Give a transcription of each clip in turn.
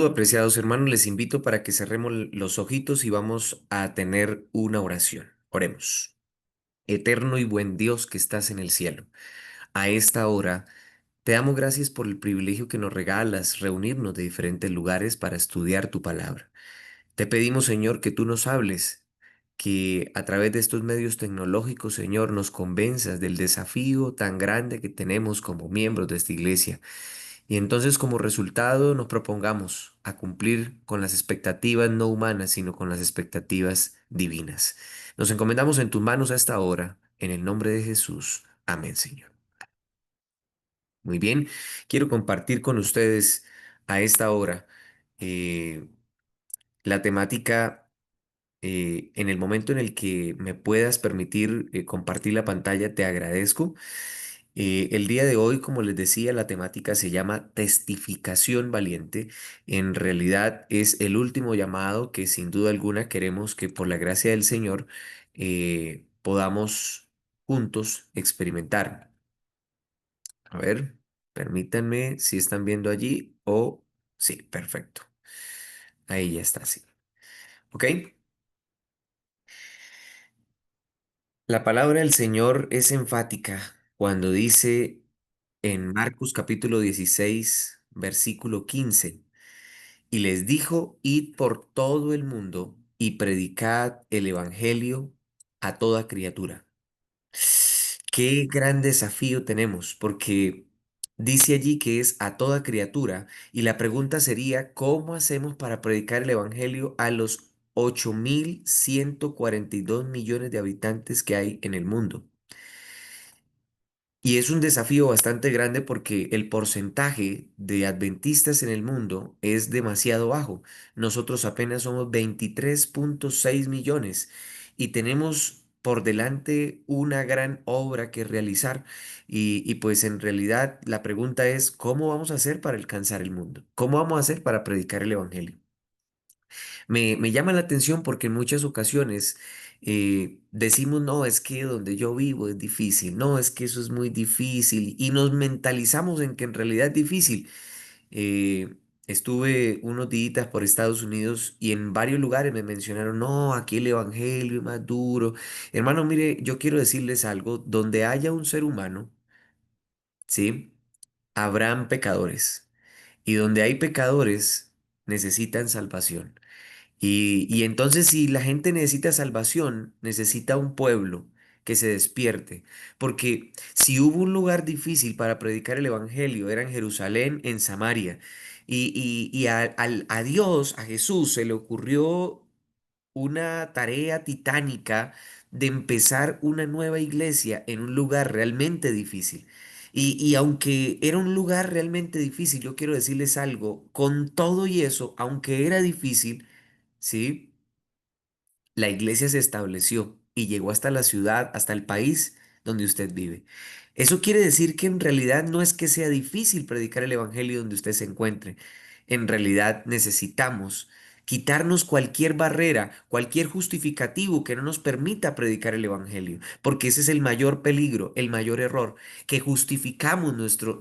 Apreciados hermanos, les invito para que cerremos los ojitos y vamos a tener una oración. Oremos. Eterno y buen Dios que estás en el cielo, a esta hora te damos gracias por el privilegio que nos regalas reunirnos de diferentes lugares para estudiar tu palabra. Te pedimos, Señor, que tú nos hables, que a través de estos medios tecnológicos, Señor, nos convenzas del desafío tan grande que tenemos como miembros de esta iglesia. Y entonces como resultado nos propongamos a cumplir con las expectativas no humanas, sino con las expectativas divinas. Nos encomendamos en tus manos a esta hora, en el nombre de Jesús. Amén, Señor. Muy bien, quiero compartir con ustedes a esta hora eh, la temática. En el momento en el que me puedas permitir compartir la pantalla, te agradezco. El día de hoy, como les decía, la temática se llama testificación valiente. En realidad es el último llamado que sin duda alguna queremos que por la gracia del Señor podamos juntos experimentar. A ver, permítanme si están viendo allí o sí, perfecto. Ahí ya está, sí. ¿Ok? La palabra del Señor es enfática cuando dice en Marcos capítulo 16, versículo 15, y les dijo, id por todo el mundo y predicad el evangelio a toda criatura. Qué gran desafío tenemos, porque dice allí que es a toda criatura, y la pregunta sería, ¿cómo hacemos para predicar el evangelio a los 8.142 millones de habitantes que hay en el mundo? Y es un desafío bastante grande porque el porcentaje de adventistas en el mundo es demasiado bajo. Nosotros apenas somos 23.6 millones y tenemos por delante una gran obra que realizar. Y pues en realidad la pregunta es, ¿cómo vamos a hacer para alcanzar el mundo? ¿Cómo vamos a hacer para predicar el evangelio? Me llama la atención porque en muchas ocasiones decimos, no, es que donde yo vivo es difícil, no, es que eso es muy difícil y nos mentalizamos en que en realidad es difícil. Estuve unos días por Estados Unidos y en varios lugares me mencionaron, no, aquí el evangelio es más duro. Hermano, mire, yo quiero decirles algo, donde haya un ser humano, ¿sí? Habrán pecadores y donde hay pecadores necesitan salvación. Y entonces si la gente necesita salvación, necesita un pueblo que se despierte. Porque si hubo un lugar difícil para predicar el Evangelio, era en Jerusalén, en Samaria. A Dios, a Jesús, se le ocurrió una tarea titánica de empezar una nueva iglesia en un lugar realmente difícil. Y aunque era un lugar realmente difícil, yo quiero decirles algo, con todo y eso, aunque era difícil, ¿sí? La iglesia se estableció y llegó hasta la ciudad, hasta el país donde usted vive. Eso quiere decir que en realidad no es que sea difícil predicar el evangelio donde usted se encuentre. En realidad necesitamos quitarnos cualquier barrera, cualquier justificativo que no nos permita predicar el evangelio, porque ese es el mayor peligro, el mayor error, que justificamos nuestro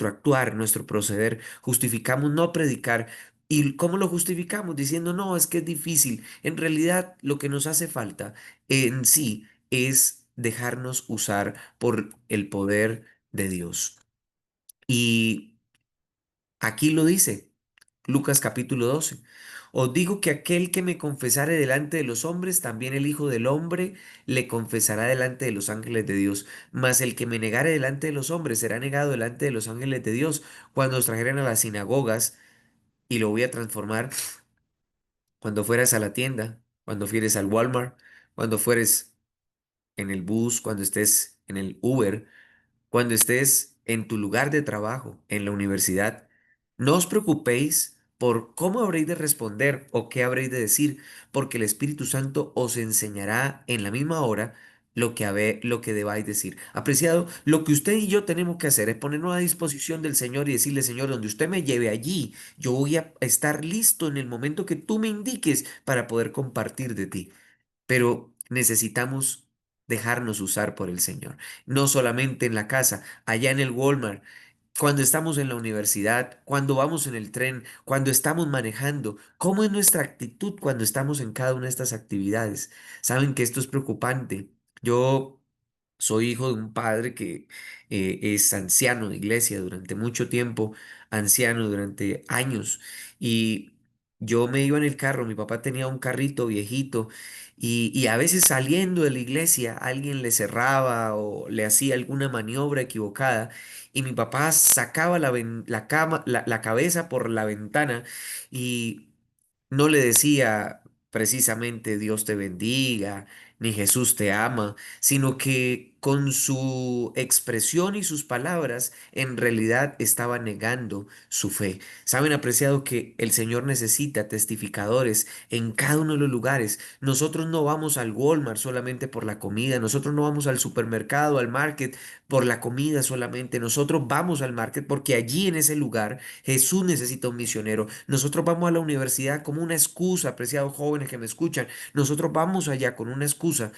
actuar, nuestro proceder, justificamos no predicar. ¿Y cómo lo justificamos? Diciendo, no, es que es difícil. En realidad, lo que nos hace falta en sí es dejarnos usar por el poder de Dios. Y aquí lo dice Lucas capítulo 12. Os digo que aquel que me confesare delante de los hombres, también el Hijo del Hombre le confesará delante de los ángeles de Dios. Mas el que me negare delante de los hombres será negado delante de los ángeles de Dios cuando os trajeren a las sinagogas, y lo voy a transformar cuando fueras a la tienda, cuando fueres al Walmart, cuando fueres en el bus, cuando estés en el Uber, cuando estés en tu lugar de trabajo, en la universidad. No os preocupéis por cómo habréis de responder o qué habréis de decir, porque el Espíritu Santo os enseñará en la misma hora lo que debáis decir. Apreciado, lo que usted y yo tenemos que hacer es ponernos a disposición del Señor y decirle, Señor, donde usted me lleve allí, yo voy a estar listo en el momento que tú me indiques para poder compartir de ti. Pero necesitamos dejarnos usar por el Señor, no solamente en la casa, allá en el Walmart. cuando estamos en la universidad, cuando vamos en el tren, cuando estamos manejando? ¿Cómo es nuestra actitud cuando estamos en cada una de estas actividades? Saben que esto es preocupante. Yo soy hijo de un padre que es anciano de iglesia durante mucho tiempo, anciano durante años, y yo me iba en el carro, mi papá tenía un carrito viejito, y a veces saliendo de la iglesia alguien le cerraba o le hacía alguna maniobra equivocada, y mi papá sacaba la cabeza por la ventana y no le decía precisamente Dios te bendiga, ni Jesús te ama, sino que con su expresión y sus palabras en realidad estaba negando su fe. Saben, apreciado, que el Señor necesita testificadores en cada uno de los lugares. Nosotros no vamos al Walmart solamente por la comida, nosotros no vamos al supermercado, al market por la comida solamente, nosotros vamos al market porque allí en ese lugar Jesús necesita un misionero. Nosotros vamos a la universidad como una excusa, apreciados jóvenes que me escuchan. Nosotros vamos allá con una excusa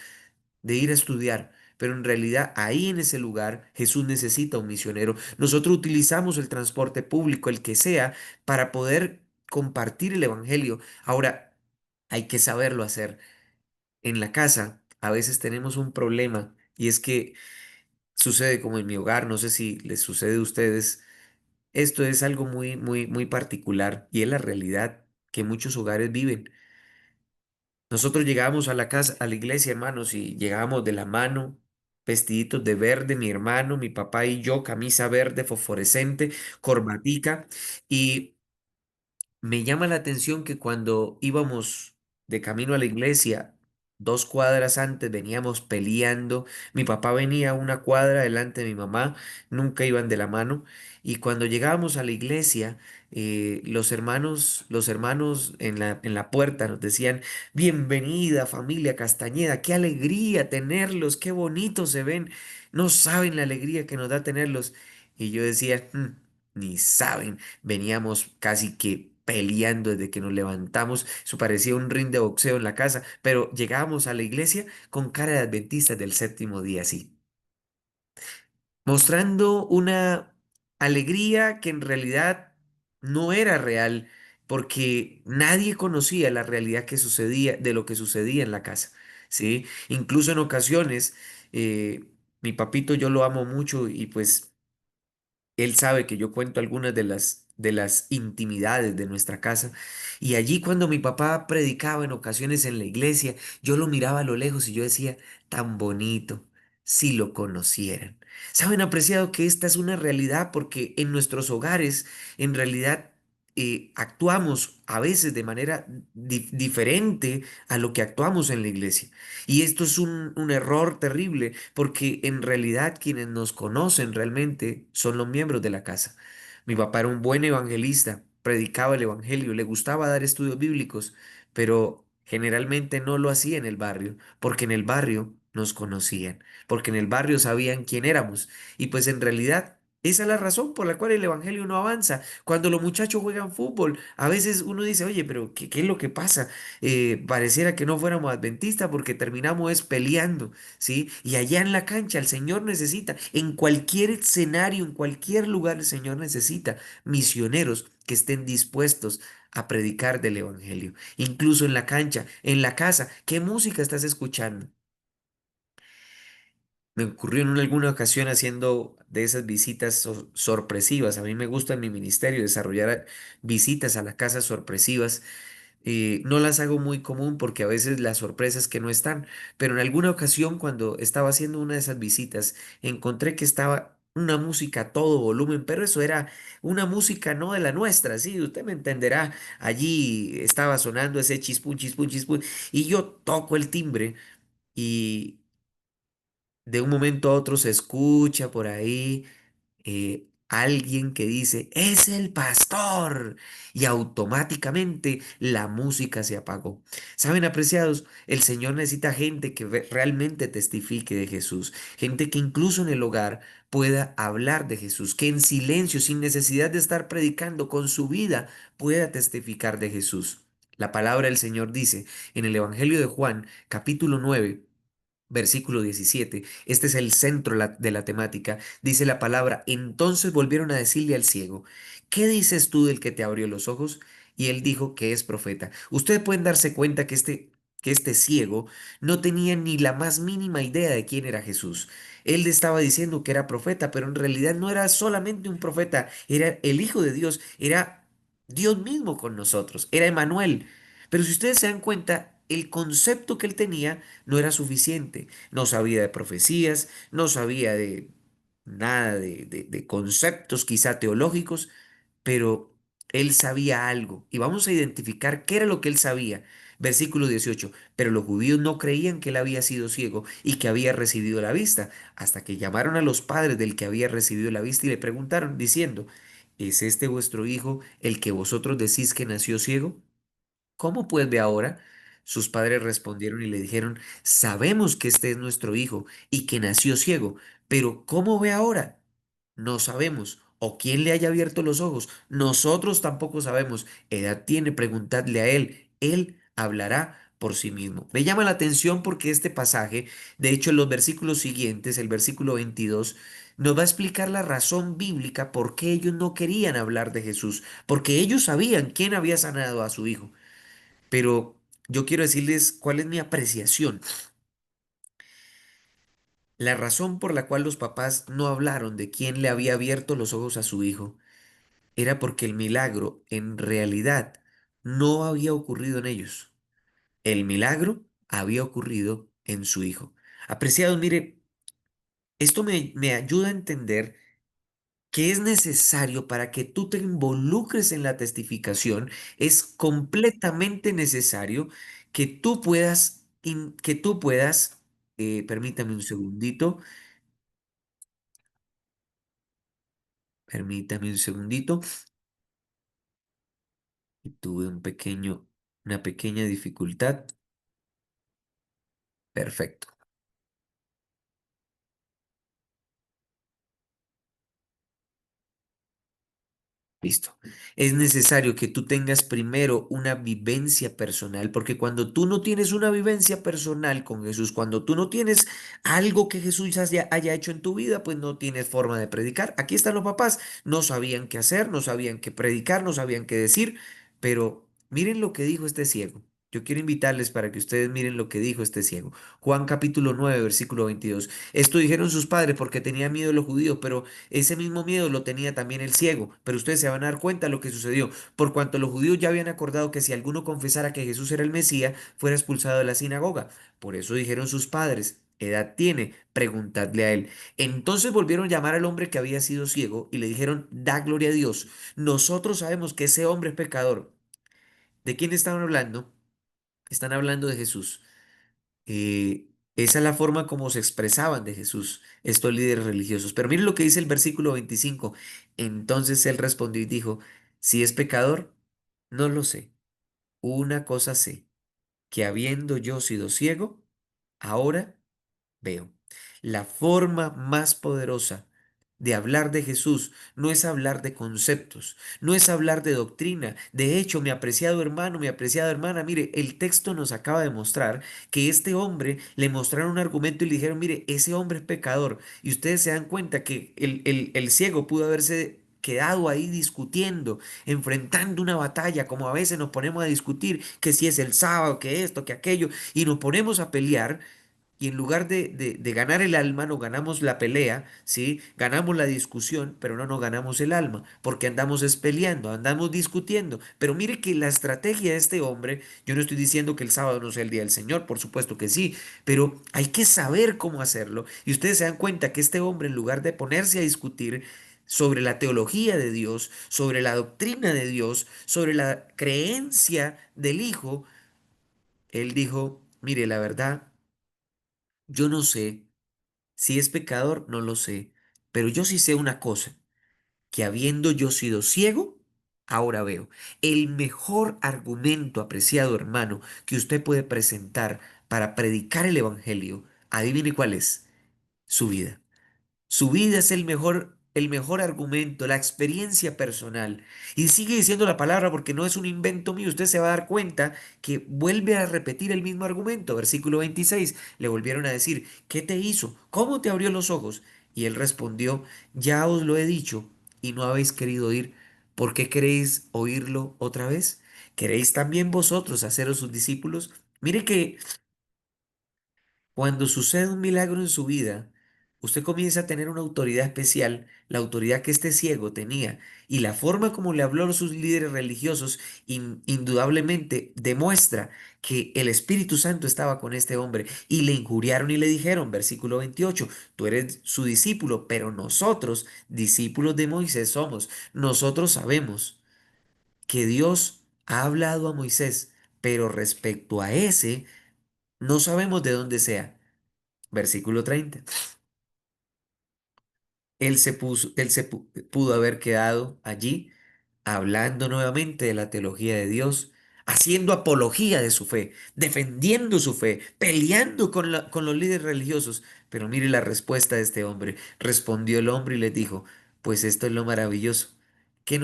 de ir a estudiar. Pero en realidad ahí en ese lugar Jesús necesita un misionero. Nosotros utilizamos el transporte público, el que sea, para poder compartir el evangelio. Ahora, hay que saberlo hacer. En la casa a veces tenemos un problema, y es que sucede como en mi hogar, no sé si les sucede a ustedes. Esto es algo muy, muy, muy particular, y es la realidad que muchos hogares viven. Nosotros llegábamos a la casa, a la iglesia, hermanos, y llegábamos de la mano, vestiditos de verde, mi hermano, mi papá y yo, camisa verde fosforescente, corbatica, y me llama la atención que cuando íbamos de camino a la iglesia, 2 cuadras antes veníamos peleando. Mi papá venía una cuadra delante de mi mamá, nunca iban de la mano. Y cuando llegábamos a la iglesia, los hermanos en la puerta nos decían: bienvenida familia Castañeda, qué alegría tenerlos, qué bonitos se ven. No saben la alegría que nos da tenerlos". Y yo decía: Ni saben". Veníamos casi que peleando desde que nos levantamos. Eso parecía un ring de boxeo en la casa, pero llegábamos a la iglesia con cara de adventistas del séptimo día, sí, mostrando una alegría que en realidad no era real, porque nadie conocía la realidad que sucedía, de lo que sucedía en la casa, sí. Incluso en ocasiones, mi papito, yo lo amo mucho, y pues él sabe que yo cuento algunas de las intimidades de nuestra casa. Y allí, cuando mi papá predicaba en ocasiones en la iglesia, yo lo miraba a lo lejos y yo decía: tan bonito, si lo conocieran. ¿Saben, apreciado, que esta es una realidad? Porque en nuestros hogares, en realidad, actuamos a veces de manera diferente a lo que actuamos en la iglesia. Y esto es un error terrible, porque en realidad quienes nos conocen realmente son los miembros de la casa. Mi papá era un buen evangelista, predicaba el evangelio, le gustaba dar estudios bíblicos, pero generalmente no lo hacía en el barrio, porque en el barrio nos conocían, porque en el barrio sabían quién éramos. Y pues en realidad esa es la razón por la cual el evangelio no avanza. Cuando los muchachos juegan fútbol, a veces uno dice: oye, pero ¿qué es lo que pasa? Pareciera que no fuéramos adventistas porque terminamos es peleando, ¿sí? Y allá en la cancha el Señor necesita, en cualquier escenario, en cualquier lugar, el Señor necesita misioneros que estén dispuestos a predicar del Evangelio. Incluso en la cancha, en la casa, ¿qué música estás escuchando? Me ocurrió en alguna ocasión haciendo de esas visitas sorpresivas. A mí me gusta en mi ministerio desarrollar visitas a las casas sorpresivas. No las hago muy común porque a veces las sorpresas que no están, pero en alguna ocasión, cuando estaba haciendo una de esas visitas, encontré que estaba una música a todo volumen, pero eso era una música no de la nuestra, sí, usted me entenderá. Allí estaba sonando ese chispún, chispún, chispún, y yo toco el timbre, y de un momento a otro se escucha por ahí alguien que dice: es el pastor, y automáticamente la música se apagó. Saben, apreciados, el Señor necesita gente que realmente testifique de Jesús, gente que incluso en el hogar pueda hablar de Jesús, que en silencio, sin necesidad de estar predicando, con su vida pueda testificar de Jesús. La palabra del Señor dice en el Evangelio de Juan, capítulo 9, Versículo 17. Este es el centro de la temática. Dice la palabra, entonces volvieron a decirle al ciego, ¿qué dices tú del que te abrió los ojos? Y él dijo que es profeta. Ustedes pueden darse cuenta que este ciego no tenía ni la más mínima idea de quién era Jesús. Él le estaba diciendo que era profeta, pero en realidad no era solamente un profeta, era el Hijo de Dios, era Dios mismo con nosotros, era Emanuel. Pero si ustedes se dan cuenta, el concepto que él tenía no era suficiente. No sabía de profecías, no sabía de nada de conceptos quizá teológicos, pero él sabía algo. Y vamos a identificar qué era lo que él sabía. Versículo 18. Pero los judíos no creían que él había sido ciego y que había recibido la vista, hasta que llamaron a los padres del que había recibido la vista y le preguntaron, diciendo, ¿es este vuestro hijo el que vosotros decís que nació ciego? ¿Cómo pues ve ahora? Sus padres respondieron y le dijeron, sabemos que este es nuestro hijo y que nació ciego, pero ¿cómo ve ahora? No sabemos. ¿O quién le haya abierto los ojos? Nosotros tampoco sabemos. Edad tiene, preguntadle a él. Él hablará por sí mismo. Me llama la atención porque este pasaje, de hecho en los versículos siguientes, el versículo 22, nos va a explicar la razón bíblica por qué ellos no querían hablar de Jesús, porque ellos sabían quién había sanado a su hijo. Pero yo quiero decirles cuál es mi apreciación. La razón por la cual los papás no hablaron de quién le había abierto los ojos a su hijo era porque el milagro en realidad no había ocurrido en ellos. El milagro había ocurrido en su hijo. Apreciados, mire, esto me ayuda a entender que es necesario para que tú te involucres en la testificación, es completamente necesario que tú puedas, permítame un segundito, permítame un segundito, y tuve una pequeña dificultad. Perfecto. Listo. Es necesario que tú tengas primero una vivencia personal, porque cuando tú no tienes una vivencia personal con Jesús, cuando tú no tienes algo que Jesús haya hecho en tu vida, pues no tienes forma de predicar. Aquí están los papás, no sabían qué hacer, no sabían qué predicar, no sabían qué decir, pero miren lo que dijo este ciego. Yo quiero invitarles para que ustedes miren lo que dijo este ciego. Juan capítulo 9 versículo 22. Esto dijeron sus padres porque tenían miedo de los judíos, pero ese mismo miedo lo tenía también el ciego, pero ustedes se van a dar cuenta de lo que sucedió. Por cuanto los judíos ya habían acordado que si alguno confesara que Jesús era el Mesías, fuera expulsado de la sinagoga. Por eso dijeron sus padres, edad tiene, preguntadle a él. Entonces volvieron a llamar al hombre que había sido ciego y le dijeron, da gloria a Dios. Nosotros sabemos que ese hombre es pecador. ¿De quién estaban hablando? Están hablando de Jesús. Esa es la forma como se expresaban de Jesús estos líderes religiosos. Pero miren lo que dice el versículo 25. Entonces él respondió y dijo, si es pecador, no lo sé. Una cosa sé, que habiendo yo sido ciego, ahora veo. La forma más poderosa de hablar de Jesús no es hablar de conceptos, no es hablar de doctrina. De hecho, mi apreciado hermano, mi apreciada hermana, mire, el texto nos acaba de mostrar que este hombre le mostraron un argumento y le dijeron, mire, ese hombre es pecador. Y ustedes se dan cuenta que el ciego pudo haberse quedado ahí discutiendo, enfrentando una batalla, como a veces nos ponemos a discutir que si es el sábado, que esto, que aquello, y nos ponemos a pelear. Y en lugar de ganar el alma, no ganamos la pelea, ¿sí? Ganamos la discusión, pero no nos ganamos el alma, porque andamos es peleando, andamos discutiendo. Pero mire que la estrategia de este hombre, yo no estoy diciendo que el sábado no sea el día del Señor, por supuesto que sí, pero hay que saber cómo hacerlo. Y ustedes se dan cuenta que este hombre, en lugar de ponerse a discutir sobre la teología de Dios, sobre la doctrina de Dios, sobre la creencia del Hijo, él dijo, mire, la verdad, yo no sé. Si es pecador, no lo sé, pero yo sí sé una cosa, que habiendo yo sido ciego, ahora veo. El mejor argumento, apreciado hermano, que usted puede presentar para predicar el Evangelio, adivine cuál es, su vida. Su vida es el mejor el mejor argumento, la experiencia personal. Y sigue diciendo la palabra porque no es un invento mío. Usted se va a dar cuenta que vuelve a repetir el mismo argumento. Versículo 26. Le volvieron a decir, ¿qué te hizo? ¿Cómo te abrió los ojos? Y él respondió, ya os lo he dicho y no habéis querido oír. ¿Por qué queréis oírlo otra vez? ¿Queréis también vosotros haceros sus discípulos? Mire que cuando sucede un milagro en su vida, usted comienza a tener una autoridad especial, la autoridad que este ciego tenía, y la forma como le habló a sus líderes religiosos indudablemente demuestra que el Espíritu Santo estaba con este hombre y le injuriaron y le dijeron, versículo 28, tú eres su discípulo, pero nosotros, discípulos de Moisés, somos. Nosotros sabemos que Dios ha hablado a Moisés, pero respecto a ese, no sabemos de dónde sea. Versículo 30. Pudo haber quedado allí hablando nuevamente de la teología de Dios, haciendo apología de su fe, defendiendo su fe, peleando con los líderes religiosos. Pero mire la respuesta de este hombre. Respondió el hombre y les dijo, pues esto es lo maravilloso, que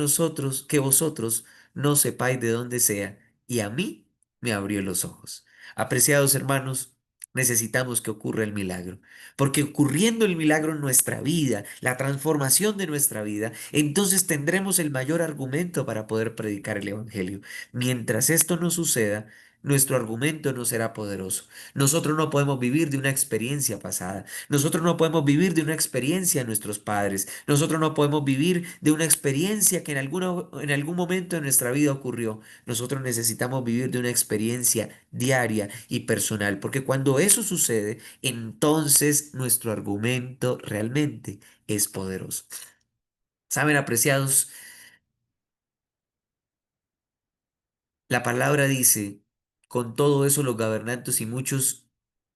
vosotros no sepáis de dónde sea, y a mí me abrió los ojos. Apreciados hermanos, necesitamos que ocurra el milagro. Porque ocurriendo el milagro en nuestra vida, la transformación de nuestra vida, entonces tendremos el mayor argumento para poder predicar el Evangelio. Mientras esto no suceda, nuestro argumento no será poderoso. Nosotros no podemos vivir de una experiencia pasada. Nosotros no podemos vivir de una experiencia de nuestros padres. Nosotros no podemos vivir de una experiencia que en algún momento de nuestra vida ocurrió. Nosotros necesitamos vivir de una experiencia diaria y personal, porque cuando eso sucede, entonces nuestro argumento realmente es poderoso. Saben, apreciados, la palabra dice, con todo eso los gobernantes y muchos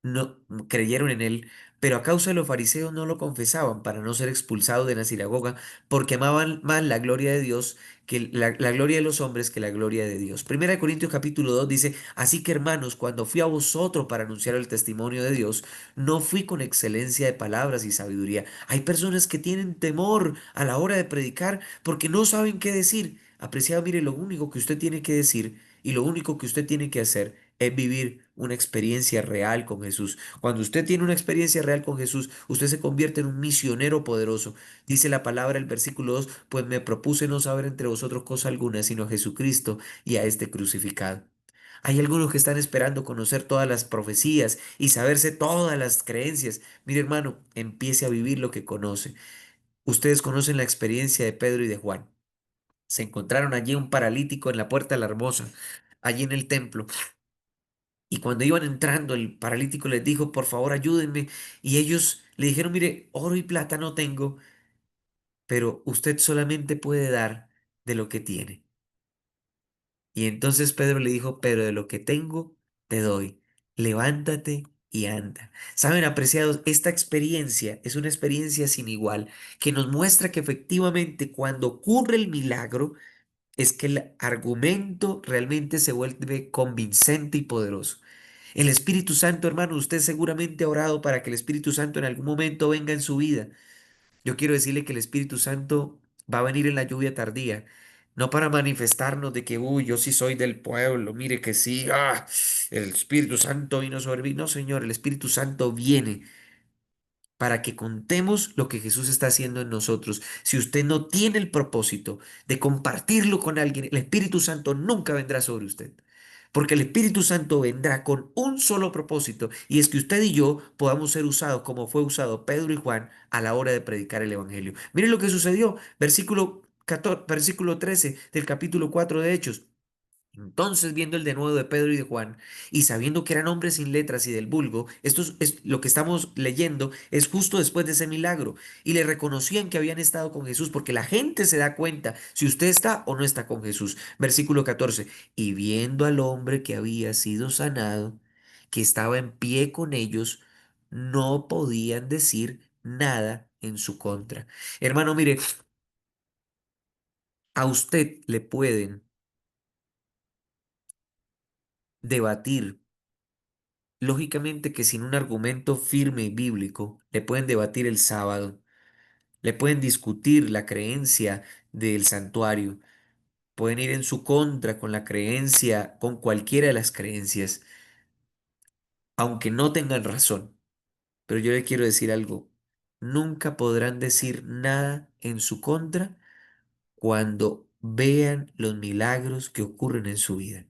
no creyeron en él, pero a causa de los fariseos no lo confesaban para no ser expulsados de la sinagoga, porque amaban más la gloria de Dios que la gloria de los hombres que la gloria de Dios. Primera de Corintios capítulo 2 dice, así que hermanos, cuando fui a vosotros para anunciar el testimonio de Dios, no fui con excelencia de palabras y sabiduría. Hay personas que tienen temor a la hora de predicar porque no saben qué decir. Apreciado, mire, lo único que usted tiene que decir y lo único que usted tiene que hacer es vivir una experiencia real con Jesús. Cuando usted tiene una experiencia real con Jesús, usted se convierte en un misionero poderoso. Dice la palabra, el versículo 2, pues me propuse no saber entre vosotros cosa alguna, sino a Jesucristo y a este crucificado. Hay algunos que están esperando conocer todas las profecías y saberse todas las creencias. Mire, hermano, empiece a vivir lo que conoce. Ustedes conocen la experiencia de Pedro y de Juan. Se encontraron allí un paralítico en la puerta de la hermosa, allí en el templo. Y cuando iban entrando, el paralítico les dijo, por favor, ayúdenme. Y ellos le dijeron, mire, oro y plata no tengo, pero usted solamente puede dar de lo que tiene. Y entonces Pedro le dijo, pero de lo que tengo, te doy. Levántate y anda. Saben, apreciados, esta experiencia es una experiencia sin igual, que nos muestra que efectivamente cuando ocurre el milagro, es que el argumento realmente se vuelve convincente y poderoso. El Espíritu Santo, hermano, usted seguramente ha orado para que el Espíritu Santo en algún momento venga en su vida. Yo quiero decirle que el Espíritu Santo va a venir en la lluvia tardía, no para manifestarnos de que, uy, yo sí soy del pueblo, mire que sí, el Espíritu Santo vino sobre mí. No, Señor, el Espíritu Santo viene para que contemos lo que Jesús está haciendo en nosotros. Si usted no tiene el propósito de compartirlo con alguien, el Espíritu Santo nunca vendrá sobre usted. Porque el Espíritu Santo vendrá con un solo propósito, y es que usted y yo podamos ser usados como fue usado Pedro y Juan a la hora de predicar el Evangelio. Miren lo que sucedió, versículo 14, versículo 13 del capítulo 4 de Hechos. Entonces, viendo el denuedo de Pedro y de Juan, y sabiendo que eran hombres sin letras y del vulgo, lo que estamos leyendo es justo después de ese milagro, y le reconocían que habían estado con Jesús, porque la gente se da cuenta si usted está o no está con Jesús. Versículo 14, y viendo al hombre que había sido sanado, que estaba en pie con ellos, no podían decir nada en su contra. Hermano, mire, a usted le pueden debatir. Lógicamente que sin un argumento firme y bíblico le pueden debatir el sábado, le pueden discutir la creencia del santuario, pueden ir en su contra con la creencia, con cualquiera de las creencias, aunque no tengan razón. Pero yo le quiero decir algo, nunca podrán decir nada en su contra cuando vean los milagros que ocurren en su vida.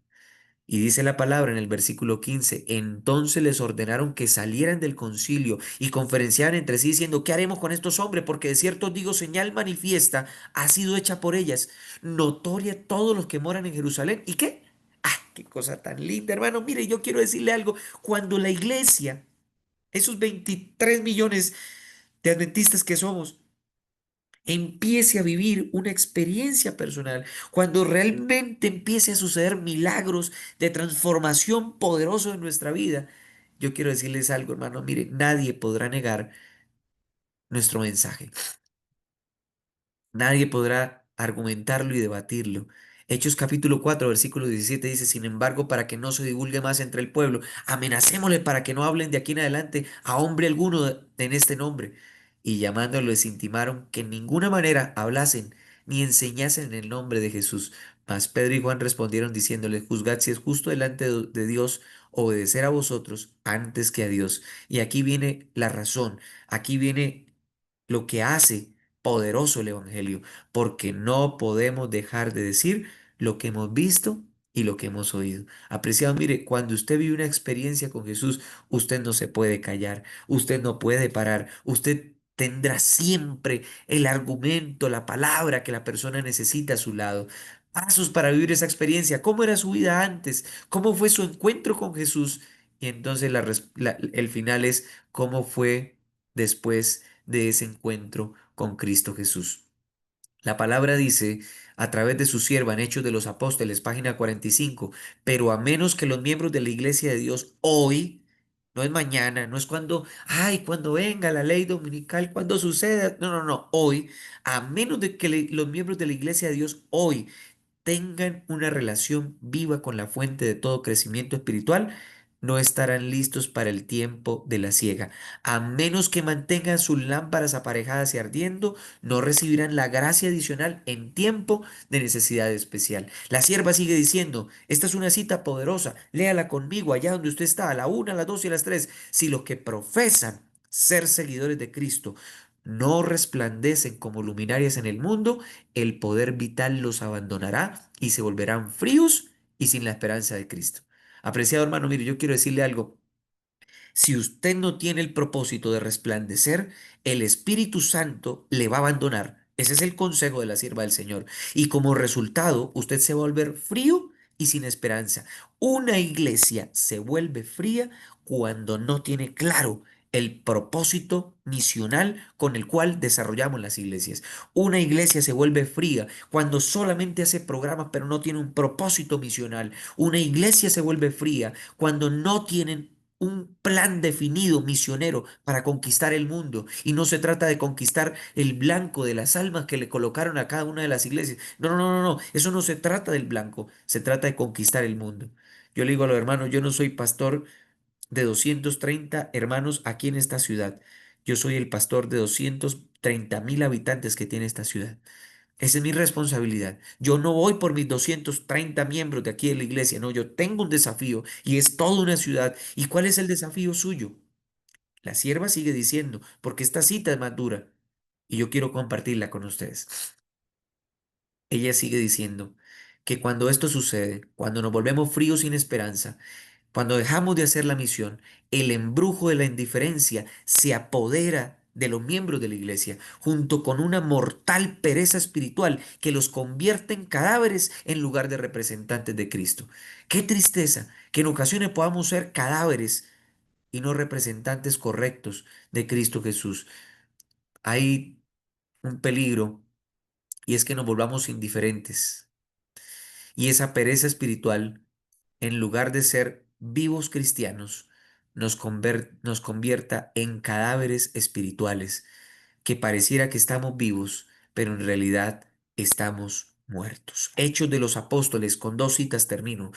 Y dice la palabra en el versículo 15, entonces les ordenaron que salieran del concilio y conferenciaran entre sí diciendo, ¿qué haremos con estos hombres? Porque de cierto os digo, señal manifiesta ha sido hecha por ellas, notoria a todos los que moran en Jerusalén. ¿Y qué? ¡Ah, qué cosa tan linda, hermano! Mire, yo quiero decirle algo, cuando la iglesia, esos 23 millones de adventistas que somos, empiece a vivir una experiencia personal, cuando realmente empiece a suceder milagros de transformación poderoso en nuestra vida, yo quiero decirles algo, hermano, mire, nadie podrá negar nuestro mensaje. Nadie podrá argumentarlo y debatirlo. Hechos capítulo 4 versículo 17 dice, sin embargo, para que no se divulgue más entre el pueblo, amenacémosle para que no hablen de aquí en adelante a hombre alguno en este nombre. Y llamándolo les intimaron que en ninguna manera hablasen ni enseñasen en el nombre de Jesús. Mas Pedro y Juan respondieron diciéndole, juzgad si es justo delante de Dios obedecer a vosotros antes que a Dios. Y aquí viene la razón, aquí viene lo que hace poderoso el Evangelio, porque no podemos dejar de decir lo que hemos visto y lo que hemos oído. Apreciado, mire, cuando usted vive una experiencia con Jesús, usted no se puede callar, usted no puede parar, usted tendrá siempre el argumento, la palabra que la persona necesita a su lado. Pasos para vivir esa experiencia, cómo era su vida antes, cómo fue su encuentro con Jesús. Y entonces el final es cómo fue después de ese encuentro con Cristo Jesús. La palabra dice a través de su sierva en Hechos de los Apóstoles, página 45, pero a menos que los miembros de la iglesia de Dios hoy, no es mañana, no es cuando, ay, cuando venga la ley dominical, cuando suceda, no, no, no, hoy, a menos de que los miembros de la iglesia de Dios hoy tengan una relación viva con la fuente de todo crecimiento espiritual, no estarán listos para el tiempo de la siega. A menos que mantengan sus lámparas aparejadas y ardiendo, no recibirán la gracia adicional en tiempo de necesidad especial. La sierva sigue diciendo, esta es una cita poderosa, léala conmigo allá donde usted está, a la una, a las dos y a las tres. Si los que profesan ser seguidores de Cristo no resplandecen como luminarias en el mundo, el poder vital los abandonará y se volverán fríos y sin la esperanza de Cristo. Apreciado hermano, mire, yo quiero decirle algo. Si usted no tiene el propósito de resplandecer, el Espíritu Santo le va a abandonar. Ese es el consejo de la sierva del Señor. Y como resultado, usted se va a volver frío y sin esperanza. Una iglesia se vuelve fría cuando no tiene claro el propósito misional con el cual desarrollamos las iglesias. Una iglesia se vuelve fría cuando solamente hace programas pero no tiene un propósito misional. Una iglesia se vuelve fría cuando no tienen un plan definido misionero para conquistar el mundo. Y no se trata de conquistar el blanco de las almas que le colocaron a cada una de las iglesias. No, no, no, no, no. Eso no se trata del blanco. Se trata de conquistar el mundo. Yo le digo a los hermanos, yo no soy pastor de 230 hermanos aquí en esta ciudad. Yo soy el pastor de 230.000 habitantes que tiene esta ciudad. Esa es mi responsabilidad. Yo no voy por mis 230 miembros de aquí de la iglesia, no, yo tengo un desafío y es toda una ciudad. ¿Y cuál es el desafío suyo? La sierva sigue diciendo, porque esta cita es más dura y yo quiero compartirla con ustedes. Ella sigue diciendo que cuando esto sucede, cuando nos volvemos fríos sin esperanza, cuando dejamos de hacer la misión, el embrujo de la indiferencia se apodera de los miembros de la iglesia, junto con una mortal pereza espiritual que los convierte en cadáveres en lugar de representantes de Cristo. Qué tristeza que en ocasiones podamos ser cadáveres y no representantes correctos de Cristo Jesús. Hay un peligro y es que nos volvamos indiferentes. Y esa pereza espiritual, en lugar de ser vivos cristianos, nos convierta en cadáveres espirituales, que pareciera que estamos vivos, pero en realidad estamos muertos. Hechos de los Apóstoles, con dos citas termino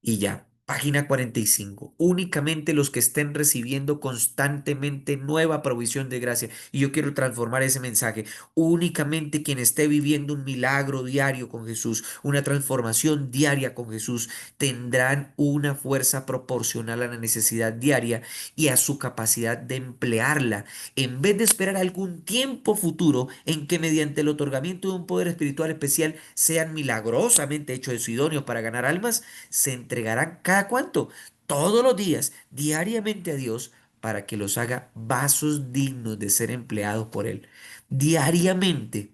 y ya. Página 45. Únicamente los que estén recibiendo constantemente nueva provisión de gracia. Y yo quiero transformar ese mensaje. Únicamente quien esté viviendo un milagro diario con Jesús, una transformación diaria con Jesús, tendrán una fuerza proporcional a la necesidad diaria y a su capacidad de emplearla, en vez de esperar algún tiempo futuro en que mediante el otorgamiento de un poder espiritual especial sean milagrosamente hechos idóneos para ganar almas. Se entregarán cada cuánto, todos los días, diariamente a Dios, para que los haga vasos dignos de ser empleados por Él. Diariamente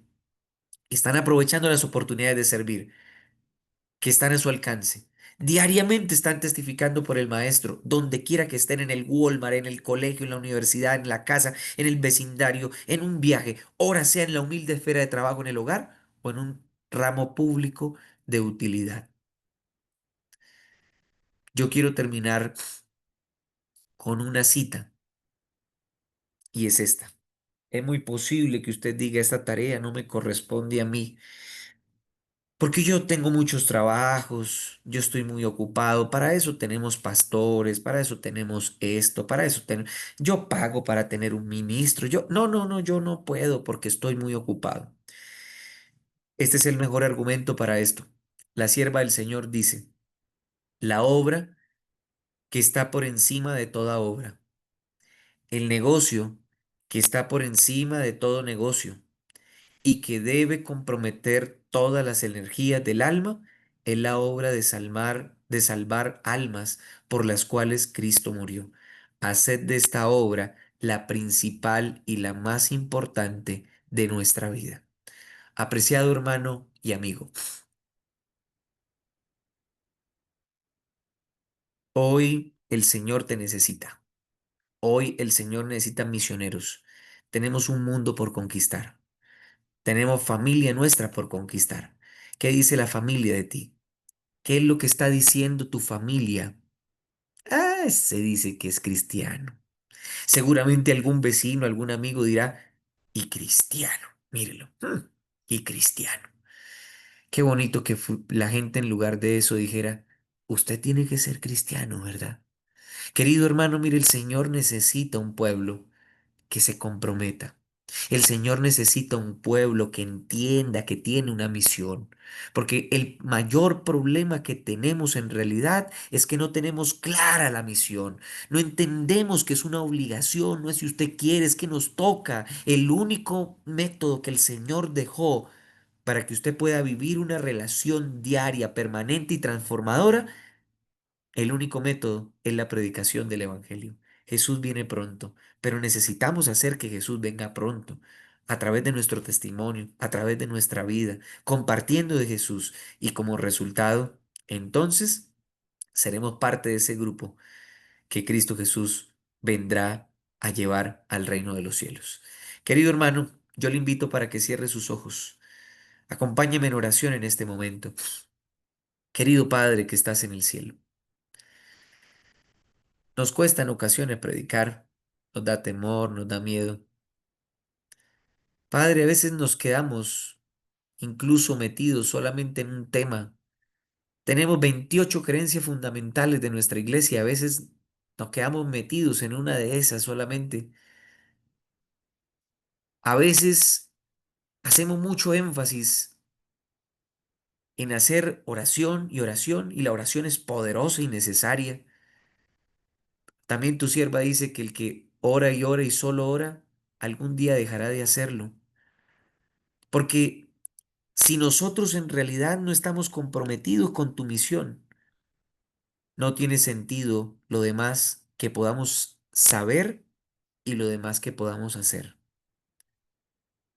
están aprovechando las oportunidades de servir que están a su alcance. Diariamente están testificando por el Maestro, donde quiera que estén, en el Walmart, en el colegio, en la universidad, en la casa, en el vecindario, en un viaje, ora sea en la humilde esfera de trabajo en el hogar o en un ramo público de utilidad. Yo quiero terminar con una cita y es esta. Es muy posible que usted diga: esta tarea no me corresponde a mí, porque yo tengo muchos trabajos, yo estoy muy ocupado, para eso tenemos pastores, para eso tenemos esto, para eso yo pago para tener un ministro, no, yo no puedo porque estoy muy ocupado. Este es el mejor argumento para esto. La sierva del Señor dice: la obra que está por encima de toda obra, el negocio que está por encima de todo negocio y que debe comprometer todas las energías del alma, es la obra de salvar almas por las cuales Cristo murió. Haced de esta obra la principal y la más importante de nuestra vida. Apreciado hermano y amigo, hoy el Señor te necesita. Hoy el Señor necesita misioneros. Tenemos un mundo por conquistar. Tenemos familia nuestra por conquistar. ¿Qué dice la familia de ti? ¿Qué es lo que está diciendo tu familia? Ah, se dice que es cristiano. Seguramente algún vecino, algún amigo dirá: y cristiano, mírelo, y cristiano. Qué bonito que la gente en lugar de eso dijera: usted tiene que ser cristiano, ¿verdad? Querido hermano, mire, el Señor necesita un pueblo que se comprometa. El Señor necesita un pueblo que entienda que tiene una misión, porque el mayor problema que tenemos en realidad es que no tenemos clara la misión, no entendemos que es una obligación, no es si usted quiere, es que nos toca. El único método que el Señor dejó para que usted pueda vivir una relación diaria, permanente y transformadora, el único método es la predicación del Evangelio. Jesús viene pronto, pero necesitamos hacer que Jesús venga pronto, a través de nuestro testimonio, a través de nuestra vida, compartiendo de Jesús, y como resultado, entonces seremos parte de ese grupo que Cristo Jesús vendrá a llevar al reino de los cielos. Querido hermano, yo le invito para que cierre sus ojos. Acompáñeme en oración en este momento. Querido Padre que estás en el cielo, nos cuesta en ocasiones predicar, nos da temor, nos da miedo. Padre, a veces nos quedamos incluso metidos solamente en un tema. Tenemos 28 creencias fundamentales de nuestra iglesia, a veces nos quedamos metidos en una de esas solamente. A veces hacemos mucho énfasis en hacer oración, y la oración es poderosa y necesaria. También tu sierva dice que el que ora y solo ora, algún día dejará de hacerlo. Porque si nosotros en realidad no estamos comprometidos con tu misión, no tiene sentido lo demás que podamos saber y lo demás que podamos hacer.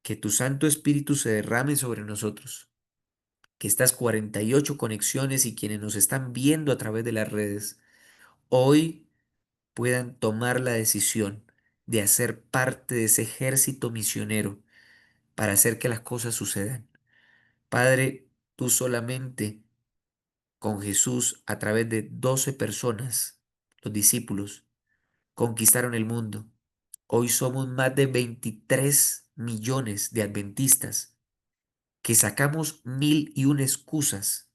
Que tu Santo Espíritu se derrame sobre nosotros. Que estas 48 conexiones y quienes nos están viendo a través de las redes hoy puedan tomar la decisión de hacer parte de ese ejército misionero para hacer que las cosas sucedan. Padre, tú solamente con Jesús, a través de 12 personas, los discípulos, conquistaron el mundo. Hoy somos más de 23 millones de adventistas que sacamos mil y una excusas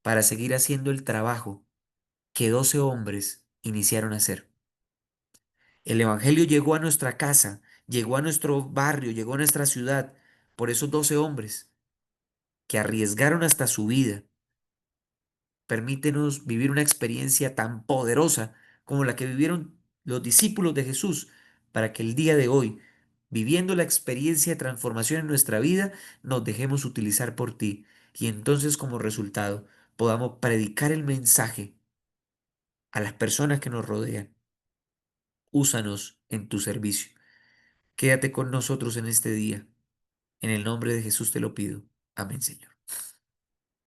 para seguir haciendo el trabajo que 12 hombres iniciaron a hacer. El Evangelio llegó a nuestra casa, llegó a nuestro barrio, llegó a nuestra ciudad por esos 12 hombres que arriesgaron hasta su vida. Permítenos vivir una experiencia tan poderosa como la que vivieron los discípulos de Jesús, para que el día de hoy, viviendo la experiencia de transformación en nuestra vida, nos dejemos utilizar por ti y entonces como resultado podamos predicar el mensaje a las personas que nos rodean. Úsanos en tu servicio. Quédate con nosotros en este día. En el nombre de Jesús te lo pido. Amén, Señor.